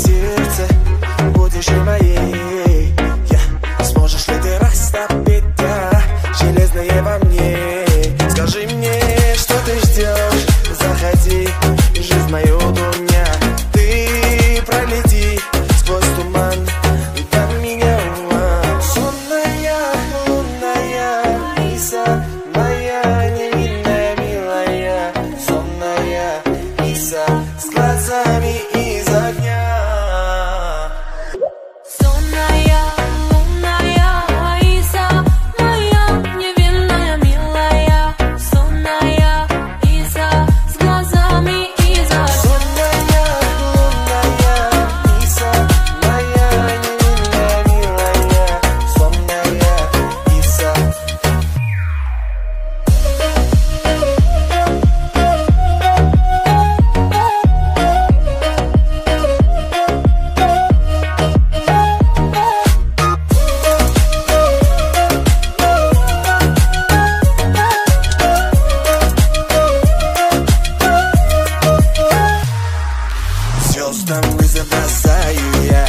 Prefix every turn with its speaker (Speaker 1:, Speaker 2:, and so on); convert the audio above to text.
Speaker 1: сердце будешь и моей. Сможешь ли ты растопить железное во мне? Скажи мне, что ты ждешь, заходи в жизнь мою, дуня. Ты пролети сквозь туман до меня. Сонная, лунная Лиса, моя невинная, милая. Сонная Лиса с глазами из огня.
Speaker 2: Сонная, лунная Лиса, моя невинная, милая. Сонная Лиса с глазами из огня.
Speaker 1: Сонная, лунная Лиса, моя невинная, милая. Сонная Лиса. Звездам вызов бросаю я.